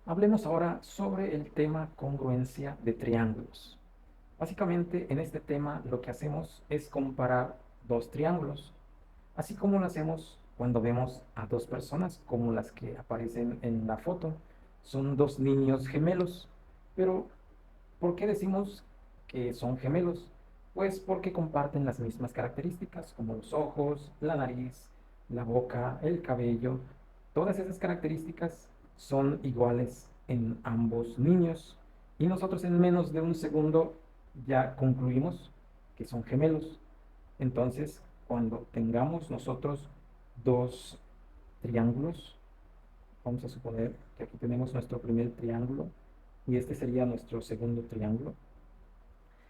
Hablemos ahora sobre el tema congruencia de triángulos. Básicamente, en este tema lo que hacemos es comparar dos triángulos, así como lo hacemos cuando vemos a dos personas, como las que aparecen en la foto. Son dos niños gemelos, pero ¿por qué decimos que son gemelos? Pues porque comparten las mismas características, como los ojos, la nariz, la boca, el cabello. Todas esas características son iguales en ambos niños. Y nosotros en menos de un segundo ya concluimos que son gemelos. Entonces, cuando tengamos nosotros dos triángulos, vamos a suponer que aquí tenemos nuestro primer triángulo y este sería nuestro segundo triángulo.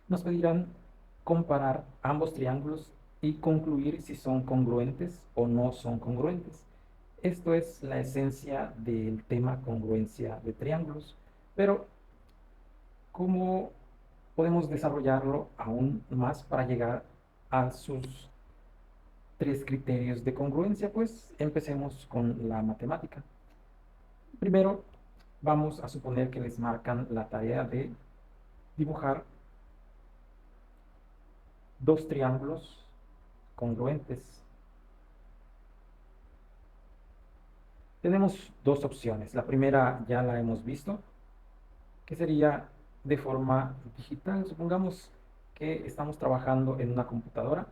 Nos pedirán comparar ambos triángulos y concluir si son congruentes o no son congruentes. Esto es la esencia del tema congruencia de triángulos, pero ¿cómo podemos desarrollarlo aún más para llegar a sus tres criterios de congruencia? Pues empecemos con la matemática. Primero, vamos a suponer que les marcan la tarea de dibujar dos triángulos congruentes. Tenemos dos opciones. La primera ya la hemos visto, que sería de forma digital. Supongamos que estamos trabajando en una computadora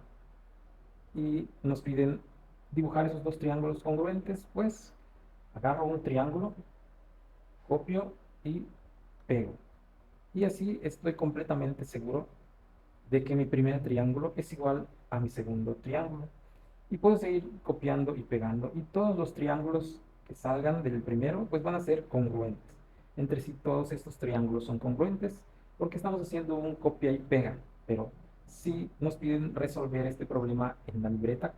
y nos piden dibujar esos dos triángulos congruentes. Pues agarro un triángulo, copio y pego. Y así estoy completamente seguro de que mi primer triángulo es igual a mi segundo triángulo. Y puedo seguir copiando y pegando. Y todos los triángulos que salgan del primero, pues van a ser congruentes. Entre sí todos estos triángulos son congruentes porque estamos haciendo un copia y pega. Pero si nos piden resolver este problema en la libreta,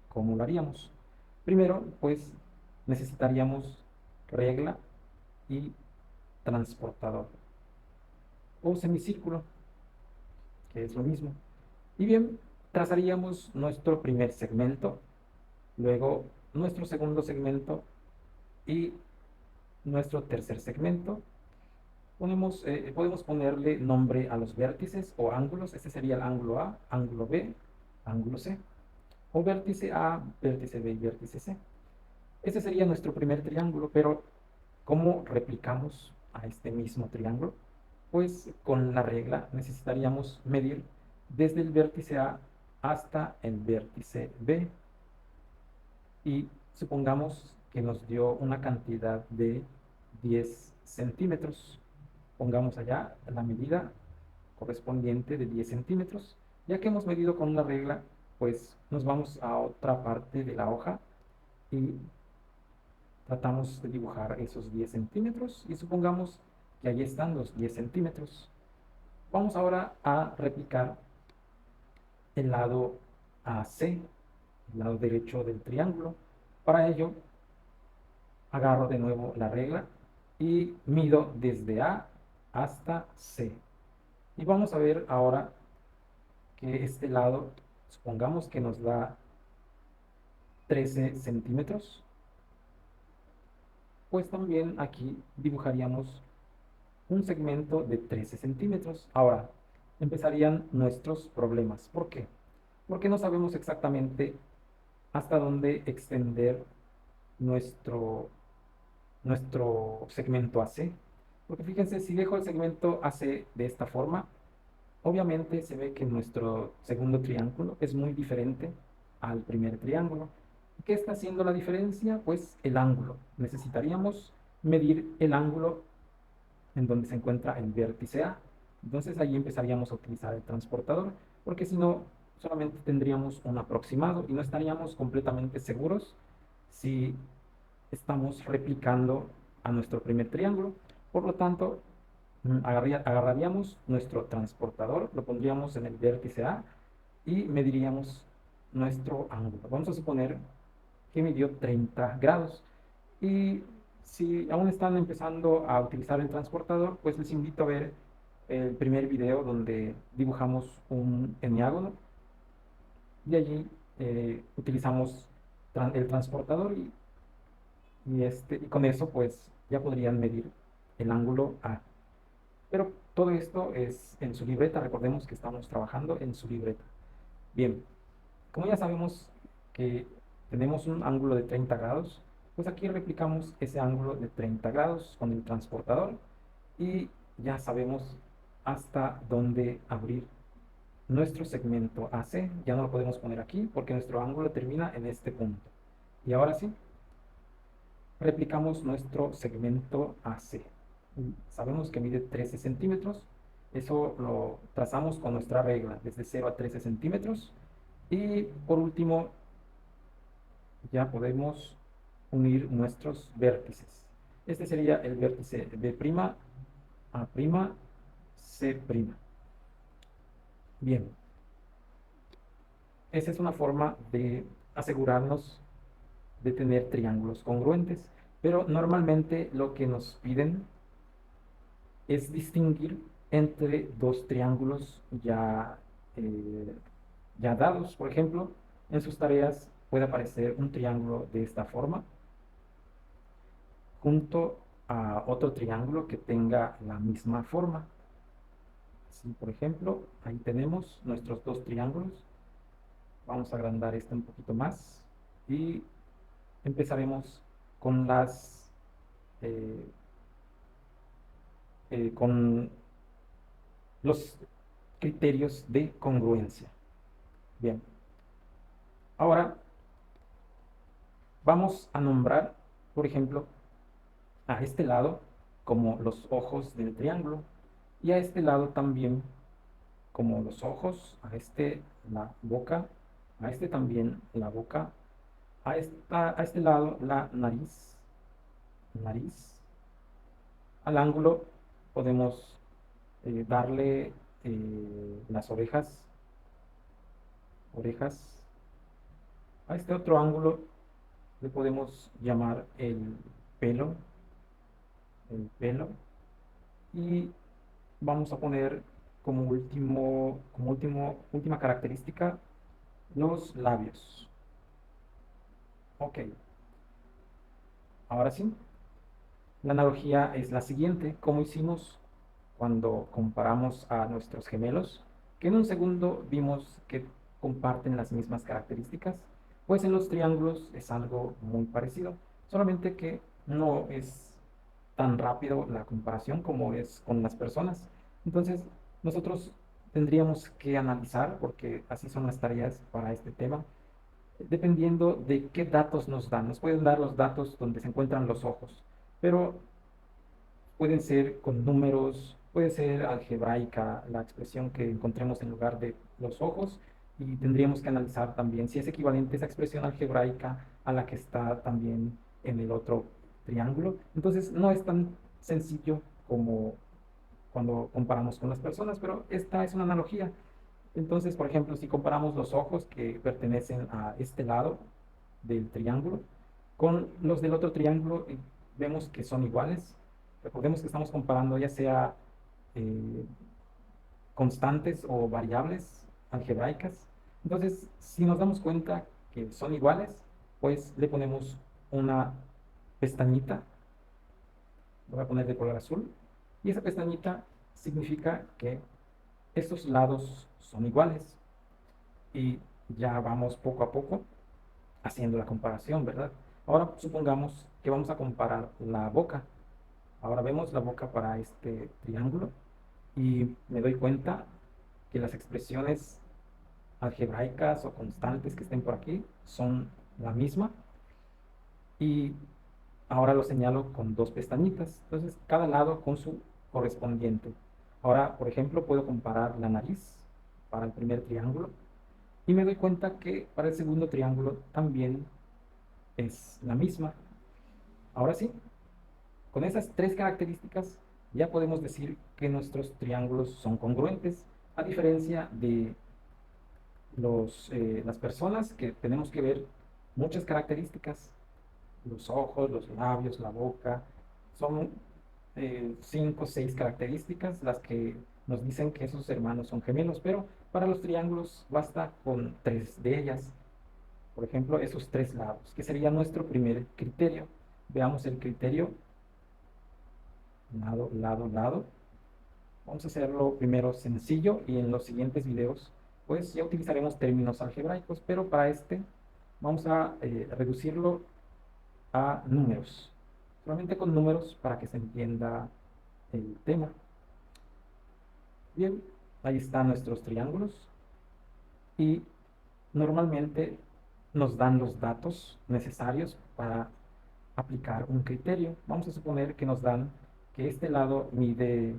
¿cómo lo haríamos? Primero, pues necesitaríamos regla y transportador o semicírculo, que es lo mismo. Y bien, trazaríamos nuestro primer segmento, luego nuestro segundo segmento y nuestro tercer segmento. Podemos ponerle nombre a los vértices o ángulos. Este sería el ángulo A, ángulo B, ángulo C. O vértice A, vértice B y vértice C. Este sería nuestro primer triángulo, pero ¿cómo replicamos a este mismo triángulo? Pues con la regla necesitaríamos medir desde el vértice A hasta el vértice B y supongamos que nos dio una cantidad de 10 centímetros. Pongamos allá la medida correspondiente de 10 centímetros. Ya que hemos medido con una regla, pues nos vamos a otra parte de la hoja y tratamos de dibujar esos 10 centímetros y supongamos que ahí están los 10 centímetros. Vamos ahora a replicar el lado AC, el lado derecho del triángulo. Para ello, agarro de nuevo la regla y mido desde A hasta C. Y vamos a ver ahora que este lado, supongamos que nos da 13 centímetros, pues también aquí dibujaríamos un segmento de 13 centímetros. Ahora, empezarían nuestros problemas. ¿Por qué? Porque no sabemos exactamente hasta dónde extender nuestro, nuestro segmento AC. Porque fíjense, si dejo el segmento AC de esta forma, obviamente se ve que nuestro segundo triángulo es muy diferente al primer triángulo. ¿Qué está haciendo la diferencia? Pues el ángulo. Necesitaríamos medir el ángulo en donde se encuentra el vértice A. Entonces ahí empezaríamos a utilizar el transportador, porque si no, solamente tendríamos un aproximado y no estaríamos completamente seguros si estamos replicando a nuestro primer triángulo. Por lo tanto, agarraríamos nuestro transportador, lo pondríamos en el vértice A y mediríamos nuestro ángulo. Vamos a suponer que midió 30 grados. Y si aún están empezando a utilizar el transportador, pues les invito a ver el primer video donde dibujamos un heniágono y allí utilizamos el transportador y y con eso pues ya podrían medir el ángulo A. Pero todo esto es en su libreta, recordemos que estamos trabajando en su libreta. Bien, como ya sabemos que tenemos un ángulo de 30 grados, pues aquí replicamos ese ángulo de 30 grados con el transportador y ya sabemos hasta dónde abrir nuestro segmento AC. Ya no lo podemos poner aquí porque nuestro ángulo termina en este punto. Y ahora sí, replicamos nuestro segmento AC. Sabemos que mide 13 centímetros. Eso lo trazamos con nuestra regla, desde 0 a 13 centímetros. Y por último, ya podemos unir nuestros vértices. Este sería el vértice B', A', C'. Bien, esa es una forma de asegurarnos de tener triángulos congruentes, pero normalmente lo que nos piden es distinguir entre dos triángulos eh, ya dados. Por ejemplo, en sus tareas puede aparecer un triángulo de esta forma junto a otro triángulo que tenga la misma forma. Así, por ejemplo, ahí tenemos nuestros dos triángulos. Vamos a agrandar este un poquito más y empezaremos con eh, con los criterios de congruencia. Bien, ahora vamos a nombrar, por ejemplo, a este lado como los ojos del triángulo y a este lado también como los ojos, a este la boca, a este también la boca, a este lado la nariz. Al ángulo podemos darle las orejas. A este otro ángulo le podemos llamar pelo, el pelo. Y vamos a poner última característica, los labios. Ok, ahora sí, la analogía es la siguiente, como hicimos cuando comparamos a nuestros gemelos, que en un segundo vimos que comparten las mismas características, pues en los triángulos es algo muy parecido, solamente que no es tan rápido la comparación como es con las personas. Entonces, nosotros tendríamos que analizar, porque así son las tareas para este tema, dependiendo de qué datos nos dan. Nos pueden dar los datos donde se encuentran los ojos, pero pueden ser con números, puede ser algebraica la expresión que encontremos en lugar de los ojos, y tendríamos que analizar también si es equivalente esa expresión algebraica a la que está también en el otro triángulo. Entonces no es tan sencillo como cuando comparamos con las personas, pero esta es una analogía. Entonces, por ejemplo, si comparamos los ojos que pertenecen a este lado del triángulo con los del otro triángulo, vemos que son iguales. Recordemos que estamos comparando ya sea eh, constantes o variables algebraicas. Entonces, si nos damos cuenta que son iguales, pues le ponemos una pestañita, lo voy a poner de color azul, y esa pestañita significa que estos lados son iguales. Y ya vamos poco a poco haciendo la comparación, ¿verdad? Ahora supongamos que vamos a comparar la boca. Ahora vemos la boca para este triángulo y me doy cuenta que las expresiones algebraicas o constantes que estén por aquí son la misma, y ahora lo señalo con dos pestañitas. Entonces, cada lado con su correspondiente. Ahora, por ejemplo, puedo comparar la nariz para el primer triángulo y me doy cuenta que para el segundo triángulo también es la misma. Ahora sí, con esas tres características ya podemos decir que nuestros triángulos son congruentes, a diferencia de las personas, que tenemos que ver muchas características: los ojos, los labios, la boca. Son 5 o 6 características las que nos dicen que esos hermanos son gemelos, pero para los triángulos basta con 3 de ellas. Por ejemplo, esos 3 lados, que sería nuestro primer criterio. veamos el criterio lado, lado, lado. Vamos a hacerlo primero sencillo y en los siguientes videos pues ya utilizaremos términos algebraicos, pero para este vamos a reducirlo a números, solamente con números para que se entienda el tema. Bien, ahí están nuestros triángulos y normalmente nos dan los datos necesarios para aplicar un criterio. Vamos a suponer que nos dan que este lado mide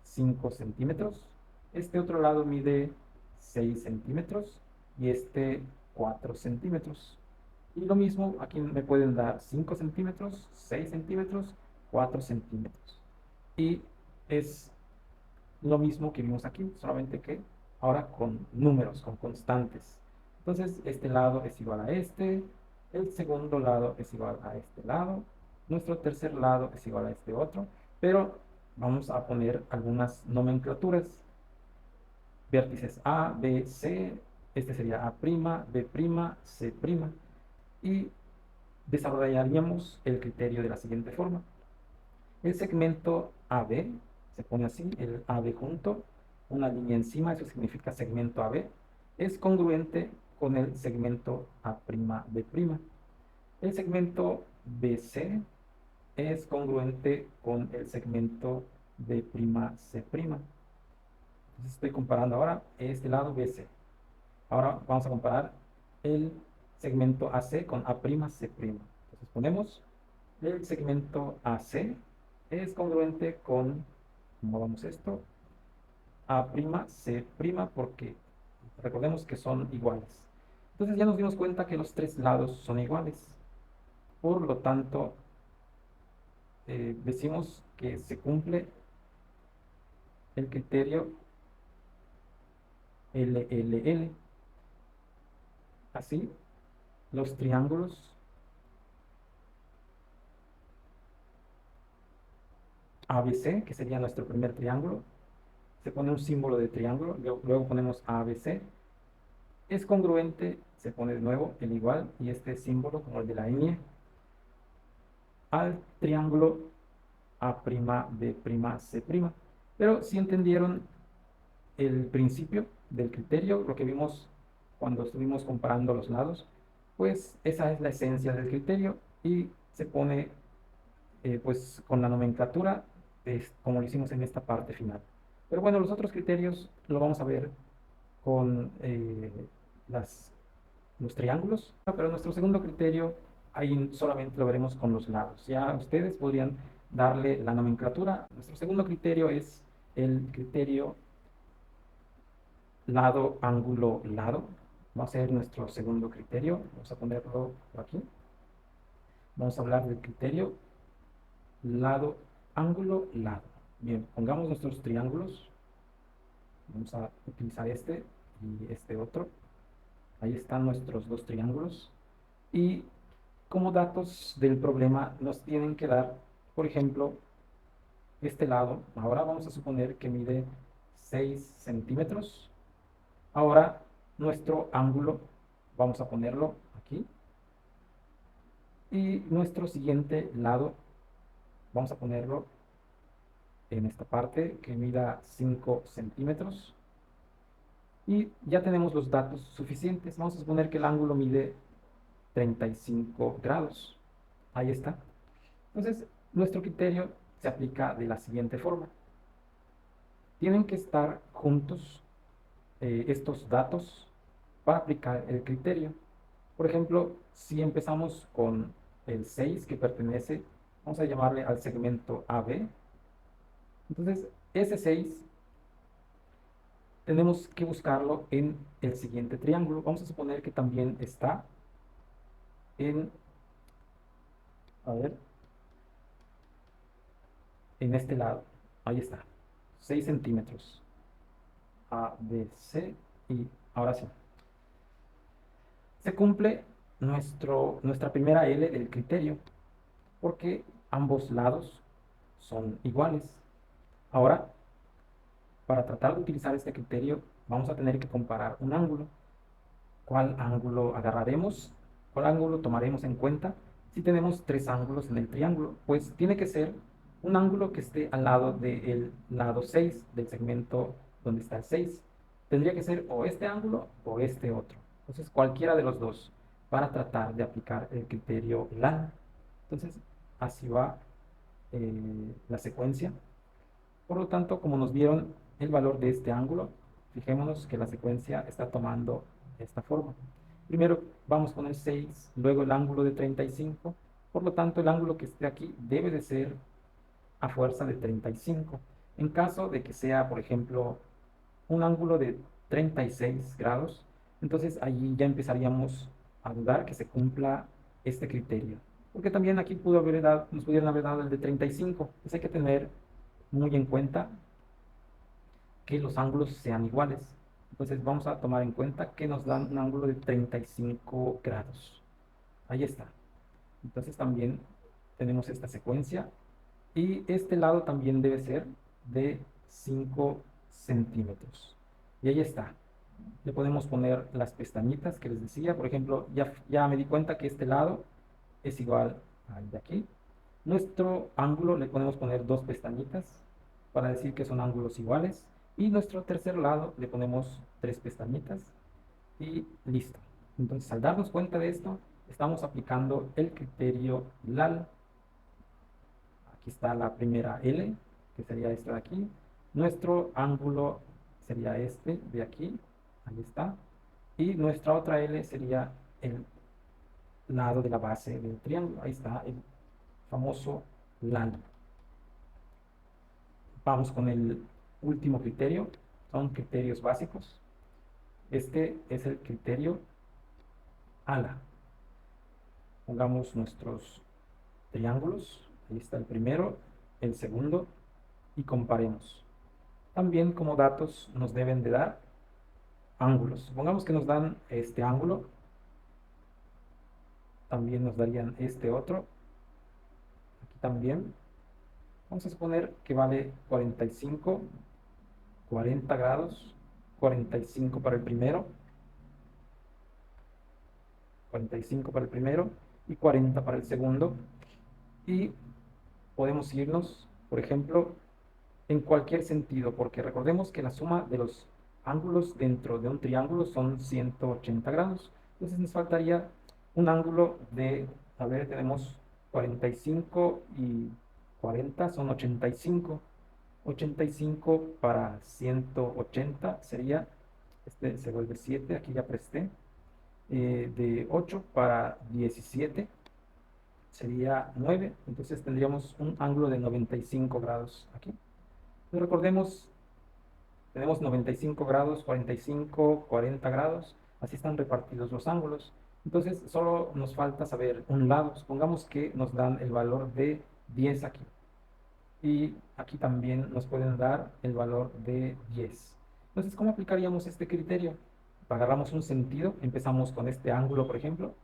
5 centímetros, este otro lado mide 6 centímetros y este 4 centímetros. Y lo mismo, aquí me pueden dar 5 centímetros, 6 centímetros, 4 centímetros. Y es lo mismo que vimos aquí, solamente que ahora con números, con constantes. Entonces, este lado es igual a este, el segundo lado es igual a este lado, nuestro tercer lado es igual a este otro, pero vamos a poner algunas nomenclaturas. Vértices A, B, C, este sería A', B', C', y desarrollaríamos el criterio de la siguiente forma. El segmento AB se pone así, el AB junto, una línea encima, eso significa segmento AB, es congruente con el segmento A'B'. El segmento BC es congruente con el segmento B'C'. Entonces estoy comparando ahora este lado BC. Ahora vamos a comparar el segmento AC con A'C'. Entonces ponemos el segmento AC es congruente con, ¿cómo vamos esto? A'C', porque recordemos que son iguales. Entonces ya nos dimos cuenta que los tres lados son iguales. Por lo tanto, decimos que se cumple el criterio LLL. Así, los triángulos ABC, que sería nuestro primer triángulo, se pone un símbolo de triángulo, luego ponemos ABC, es congruente, se pone de nuevo el igual y este símbolo como el de la ñ al triángulo A'B', C'. Pero si entendieron el principio del criterio, lo que vimos cuando estuvimos comparando los lados, pues esa es la esencia del criterio y se pone pues con la nomenclatura como lo hicimos en esta parte final. Pero bueno, los otros criterios lo vamos a ver con las, los triángulos, pero nuestro segundo criterio ahí solamente lo veremos con los lados. Ya ustedes podrían darle la nomenclatura. Nuestro segundo criterio es el criterio lado, ángulo, lado. Va a ser nuestro segundo criterio. Vamos a ponerlo por aquí. Vamos a hablar del criterio lado, ángulo, lado. Bien, pongamos nuestros triángulos. Vamos a utilizar este y este otro. Ahí están nuestros dos triángulos. Y como datos del problema nos tienen que dar, por ejemplo, este lado. Ahora vamos a suponer que mide 6 centímetros. Ahora nuestro ángulo, vamos a ponerlo aquí. Y nuestro siguiente lado, vamos a ponerlo en esta parte que mida 5 centímetros. Y ya tenemos los datos suficientes. Vamos a suponer que el ángulo mide 35 grados. Ahí está. Entonces, nuestro criterio se aplica de la siguiente forma. Tienen que estar juntos estos datos para aplicar el criterio. Por ejemplo, si empezamos con el 6 que pertenece, vamos a llamarle al segmento AB. Entonces, ese 6 tenemos que buscarlo en el siguiente triángulo. Vamos a suponer que también está en, a ver, en este lado. Ahí está, 6 centímetros. A, B, C y ahora sí. Se cumple nuestra primera L del criterio porque ambos lados son iguales. Ahora, para tratar de utilizar este criterio, vamos a tener que comparar un ángulo. ¿Cuál ángulo agarraremos? ¿Cuál ángulo tomaremos en cuenta? Si tenemos tres ángulos en el triángulo, pues tiene que ser un ángulo que esté al lado del lado 6 del segmento donde está el 6. Tendría que ser o este ángulo o este otro. Entonces, cualquiera de los dos para tratar de aplicar el criterio LAN. Entonces, así va la secuencia. Por lo tanto, como nos dieron el valor de este ángulo, fijémonos que la secuencia está tomando esta forma. Primero vamos con el 6, luego el ángulo de 35. Por lo tanto, el ángulo que esté aquí debe de ser a fuerza de 35. En caso de que sea, por ejemplo, un ángulo de 36 grados, entonces allí ya empezaríamos a dudar que se cumpla este criterio. Porque también aquí nos pudieron haber dado el de 35. Pues hay que tener muy en cuenta que los ángulos sean iguales. Entonces vamos a tomar en cuenta que nos dan un ángulo de 35 grados. Ahí está. Entonces también tenemos esta secuencia y este lado también debe ser de 5 centímetros. Y ahí está. Le podemos poner las pestañitas que les decía. Por ejemplo, ya me di cuenta que este lado es igual al de aquí. Nuestro ángulo le podemos poner dos pestañitas para decir que son ángulos iguales. Y nuestro tercer lado le ponemos tres pestañitas y listo. Entonces, al darnos cuenta de esto, estamos aplicando el criterio LAL. Aquí está la primera L, que sería esta de aquí. Nuestro ángulo sería este de aquí. Ahí está. Y nuestra otra L sería el lado de la base del triángulo. Ahí está el famoso LAL. Vamos con el último criterio. Son criterios básicos. Este es el criterio ALA. Pongamos nuestros triángulos. Ahí está el primero, el segundo, y comparemos. También como datos nos deben de dar ángulos. Supongamos que nos dan este ángulo. También nos darían este otro. Aquí también. Vamos a suponer que vale 45, 40 grados, 45 para el primero, 45 para el primero y 40 para el segundo. Y podemos irnos, por ejemplo, en cualquier sentido, porque recordemos que la suma de los ángulos dentro de un triángulo son 180 grados. Entonces nos faltaría un ángulo de, a ver, tenemos 45 y 40 son 85. 85 para 180 sería, este se vuelve 7, aquí ya presté, de 8 para 17 sería 9, entonces tendríamos un ángulo de 95 grados aquí. Entonces recordemos, tenemos 95 grados, 45, 40 grados, así están repartidos los ángulos. Entonces solo nos falta saber un lado, supongamos que nos dan el valor de 10 aquí. Y aquí también nos pueden dar el valor de 10. Entonces, ¿cómo aplicaríamos este criterio? Agarramos un sentido, empezamos con este ángulo, por ejemplo,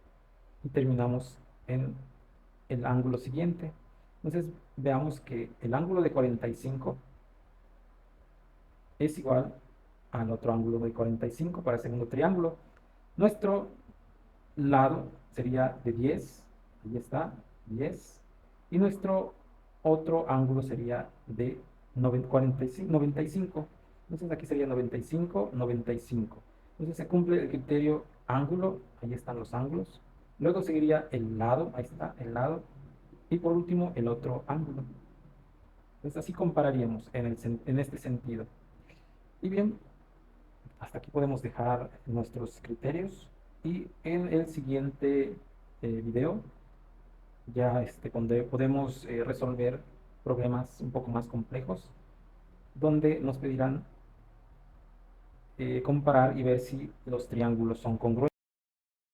y terminamos en el ángulo siguiente. Entonces, veamos que el ángulo de 45 es igual al otro ángulo de 45 para el segundo triángulo. Nuestro lado sería de 10, ahí está, 10, y nuestro otro ángulo sería de 45, 95. Entonces aquí sería 95, 95. Entonces se cumple el criterio ángulo, ahí están los ángulos. Luego seguiría el lado, ahí está el lado. Y por último el otro ángulo. Entonces así compararíamos en este sentido. Y bien, hasta aquí podemos dejar nuestros criterios y en el siguiente video ya podemos resolver problemas un poco más complejos donde nos pedirán comparar y ver si los triángulos son congruentes.